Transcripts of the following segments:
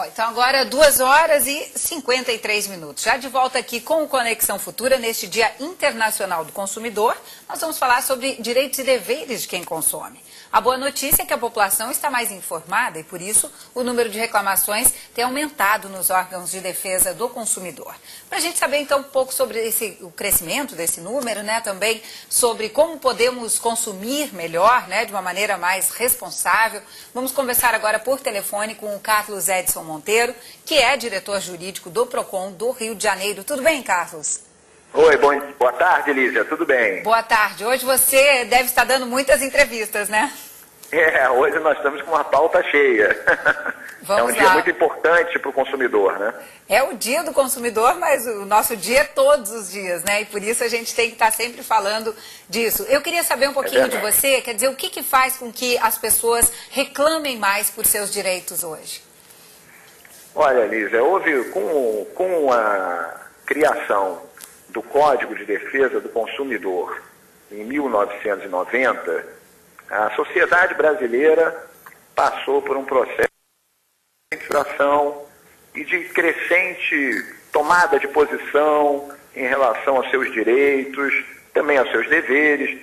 Bom, então agora 2h53. Já de volta aqui com o Conexão Futura, neste Dia Internacional do Consumidor, nós vamos falar sobre direitos e deveres de quem consome. A boa notícia é que a população está mais informada e, por isso, o número de reclamações tem aumentado nos órgãos de defesa do consumidor. Para a gente saber, então, um pouco sobre o crescimento desse número, né, também sobre como podemos consumir melhor, né, de uma maneira mais responsável, vamos conversar agora por telefone com o Carlos Edson Monteiro, que é diretor jurídico do PROCON do Rio de Janeiro. Tudo bem, Carlos? Oi, boa tarde, Lígia, tudo bem? Boa tarde. Hoje você deve estar dando muitas entrevistas, né? Hoje nós estamos com uma pauta cheia. É um dia muito importante para o consumidor, né? É o dia do consumidor, mas o nosso dia é todos os dias, né? E por isso a gente tem que estar sempre falando disso. Eu queria saber um pouquinho de você, quer dizer, o que faz com que as pessoas reclamem mais por seus direitos hoje? Olha, Lígia, houve com a criação do Código de Defesa do Consumidor em 1990, a sociedade brasileira passou por um processo de infração e de crescente tomada de posição em relação aos seus direitos, também aos seus deveres,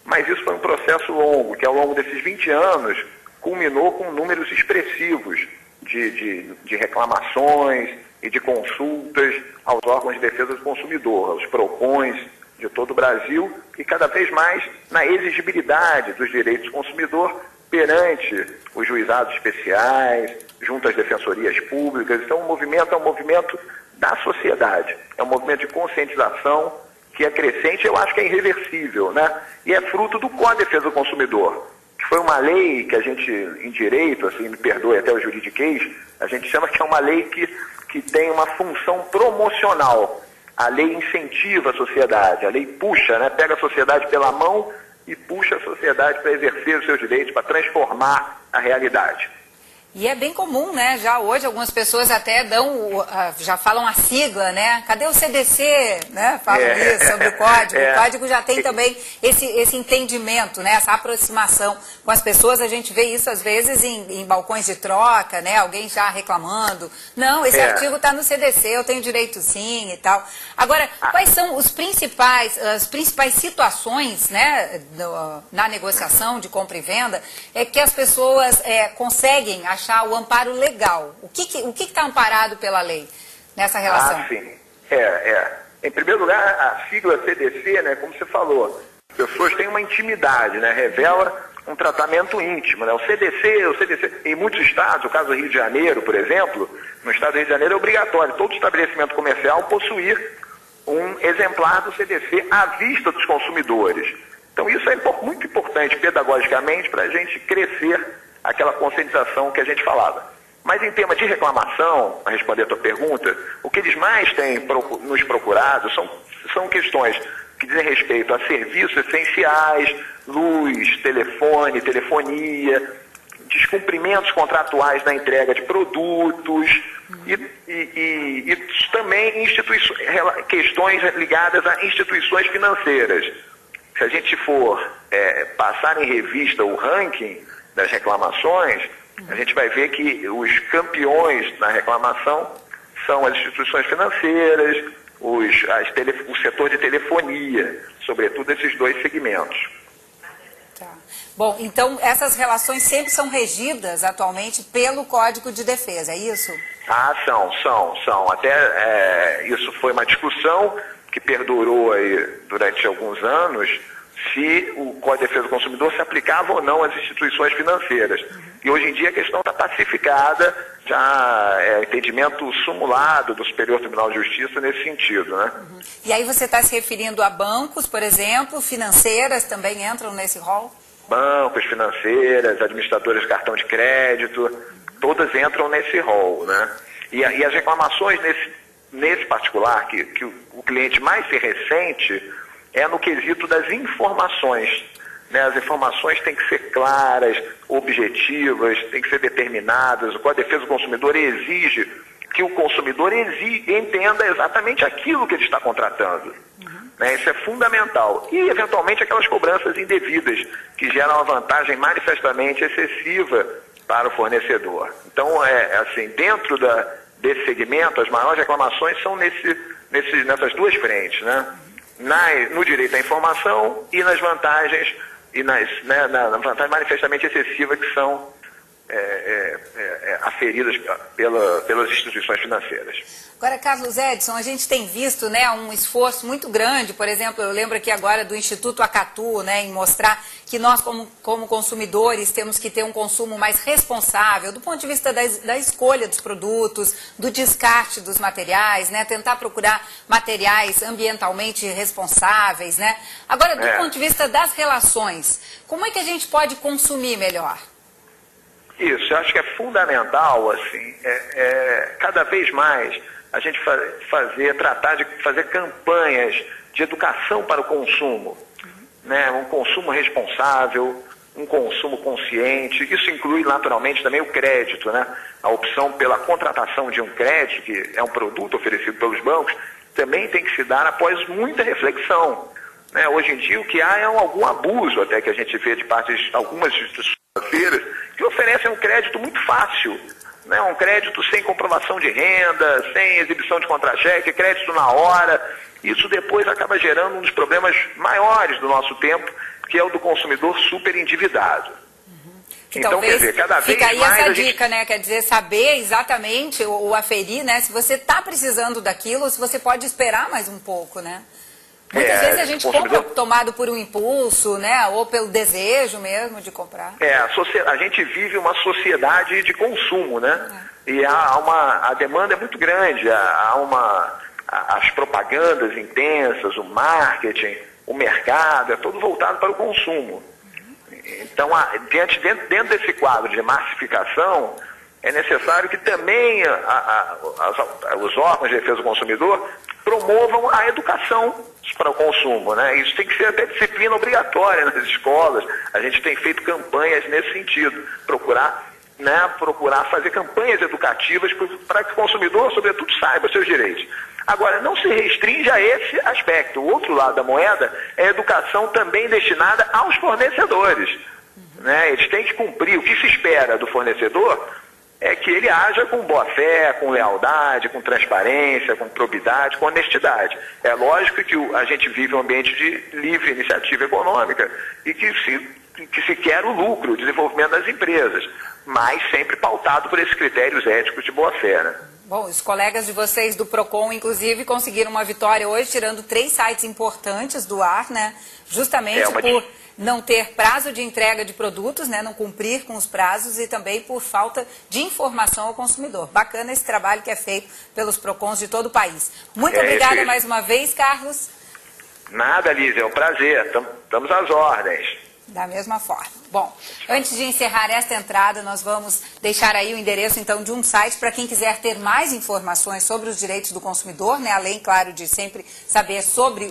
mas isso foi um processo longo, que ao longo desses 20 anos culminou com números expressivos de reclamações e de consultas aos órgãos de defesa do consumidor, aos PROCONs de todo o Brasil, e cada vez mais na exigibilidade dos direitos do consumidor perante os juizados especiais, junto às defensorias públicas. Então o movimento é um movimento da sociedade, é um movimento de conscientização que é crescente, eu acho que é irreversível, né? E é fruto do Código de Defesa do Consumidor, que foi uma lei que a gente, em direito, assim, me perdoe até o juridiquês, a gente chama que é uma lei que tem uma função promocional. A lei incentiva a sociedade, a lei puxa, né? Pega a sociedade pela mão e puxa a sociedade para exercer os seus direitos, para transformar a realidade. E é bem comum, né? Já hoje algumas pessoas até já falam a sigla, né? Cadê o CDC? Né? Falam isso sobre o código. O código já tem também esse entendimento, né? Essa aproximação com as pessoas. A gente vê isso às vezes em balcões de troca, né? Alguém já reclamando. Não, esse artigo está no CDC, eu tenho direito sim e tal. Agora, quais são as principais situações, né? Na negociação de compra e venda que as pessoas conseguem achar o amparo legal? O que está amparado pela lei nessa relação? Sim. Em primeiro lugar, a sigla CDC, né, como você falou, as pessoas têm uma intimidade, né, revela um tratamento íntimo, né? O CDC, em muitos estados, o caso do Rio de Janeiro, por exemplo, no estado do Rio de Janeiro é obrigatório todo estabelecimento comercial possuir um exemplar do CDC à vista dos consumidores. Então isso é muito importante pedagogicamente para a gente crescer aquela conscientização que a gente falava. Mas em tema de reclamação, a responder a tua pergunta, o que eles mais têm nos procurado são questões que dizem respeito a serviços essenciais, luz, telefone, telefonia, descumprimentos contratuais na entrega de produtos e também questões ligadas a instituições financeiras. Se a gente for passar em revista o ranking das reclamações, a gente vai ver que os campeões na reclamação são as instituições financeiras, o setor de telefonia, sobretudo esses dois segmentos. Tá. Bom, então essas relações sempre são regidas atualmente pelo Código de Defesa, é isso? São. Até isso foi uma discussão que perdurou aí durante alguns anos, se o Código de Defesa do Consumidor se aplicava ou não às instituições financeiras. E hoje em dia a questão está pacificada, já é entendimento sumulado do Superior Tribunal de Justiça nesse sentido, né? E aí você está se referindo a bancos, por exemplo, financeiras também entram nesse rol? Bancos, financeiras, administradoras de cartão de crédito, todas entram nesse rol, né? E as reclamações nesse particular, que o cliente mais se ressente, é no quesito das informações, né? As informações têm que ser claras, objetivas, têm que ser determinadas. O Código de Defesa do Consumidor exige que o consumidor entenda exatamente aquilo que ele está contratando. Né? Isso é fundamental. E, eventualmente, aquelas cobranças indevidas que geram uma vantagem manifestamente excessiva para o fornecedor. Então, assim, dentro desse segmento, as maiores reclamações são nessas duas frentes, né? No direito à informação e nas vantagens, na vantagem manifestamente excessiva que são aferidas pelas instituições financeiras. Agora, Carlos Edson, a gente tem visto, né, um esforço muito grande, por exemplo, eu lembro aqui agora do Instituto Acatu, né, em mostrar que nós, como consumidores, temos que ter um consumo mais responsável, do ponto de vista da escolha dos produtos, do descarte dos materiais, né, tentar procurar materiais ambientalmente responsáveis, né. Agora, do ponto de vista das relações, como é que a gente pode consumir melhor? Isso, eu acho que é fundamental, assim, cada vez mais a gente tratar de fazer campanhas de educação para o consumo, né? Um consumo responsável, um consumo consciente. Isso inclui naturalmente também o crédito, né? A opção pela contratação de um crédito, que é um produto oferecido pelos bancos, também tem que se dar após muita reflexão, né? Hoje em dia o que há é algum abuso até que a gente vê de parte de algumas instituições financeiras que oferecem um crédito muito fácil, né? Um crédito sem comprovação de renda, sem exibição de contra-cheque, crédito na hora. Isso depois acaba gerando um dos problemas maiores do nosso tempo, que é o do consumidor super endividado. Então, quer dizer, cada vez fica aí mais essa dica, né? Quer dizer, saber exatamente ou aferir, né? Se você está precisando daquilo ou se você pode esperar mais um pouco, né? Muitas vezes a gente compra tomado por um impulso, né? Ou pelo desejo mesmo de comprar. A gente vive uma sociedade de consumo, né? E a demanda é muito grande, as propagandas intensas, o marketing, o mercado, é todo voltado para o consumo. Então, dentro desse quadro de massificação, é necessário que também os órgãos de defesa do consumidor promovam a educação para o consumo, né? Isso tem que ser até disciplina obrigatória nas escolas. A gente tem feito campanhas nesse sentido, procurar fazer campanhas educativas para que o consumidor, sobretudo, saiba os seus direitos. Agora, não se restringe a esse aspecto. O outro lado da moeda é a educação também destinada aos fornecedores, né? Eles têm que cumprir. O que se espera do fornecedor é que ele haja com boa fé, com lealdade, com transparência, com probidade, com honestidade. É lógico que a gente vive um ambiente de livre iniciativa econômica e que se quer o lucro, o desenvolvimento das empresas, mas sempre pautado por esses critérios éticos de boa fé, né? Bom, os colegas de vocês do PROCON, inclusive, conseguiram uma vitória hoje, tirando 3 sites importantes do ar, né? Justamente por não ter prazo de entrega de produtos, né? Não cumprir com os prazos e também por falta de informação ao consumidor. Bacana esse trabalho que é feito pelos PROCONs de todo o país. Muito obrigada mais uma vez, Carlos. Nada, Lígia, é um prazer. Estamos às ordens. Da mesma forma. Bom, antes de encerrar esta entrada, nós vamos deixar aí o endereço, então, de um site para quem quiser ter mais informações sobre os direitos do consumidor, né? Além, claro, de sempre saber sobre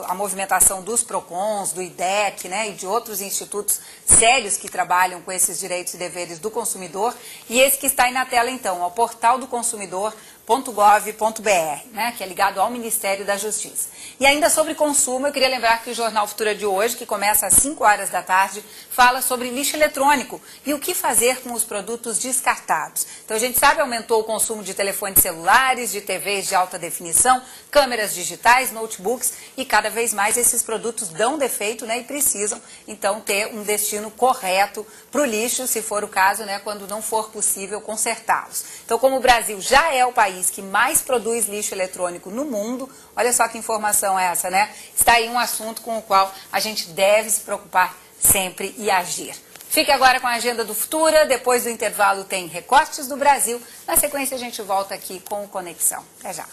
a movimentação dos PROCONs, do IDEC, né? E de outros institutos sérios que trabalham com esses direitos e deveres do consumidor. E esse que está aí na tela, então, é o portal do consumidor.gov.br, né, que é ligado ao Ministério da Justiça. E ainda sobre consumo, eu queria lembrar que o Jornal Futura de hoje, que começa às 5 horas da tarde, fala sobre lixo eletrônico e o que fazer com os produtos descartados. Então, a gente sabe, aumentou o consumo de telefones celulares, de TVs de alta definição, câmeras digitais, notebooks, e cada vez mais esses produtos dão defeito, né, e precisam, então, ter um destino correto para o lixo, se for o caso, né, quando não for possível consertá-los. Então, como o Brasil já é o país que mais produz lixo eletrônico no mundo, olha só que informação é essa, né? Está aí um assunto com o qual a gente deve se preocupar sempre e agir. Fique agora com a agenda do Futura, depois do intervalo tem Recortes do Brasil, na sequência a gente volta aqui com o Conexão. Até já.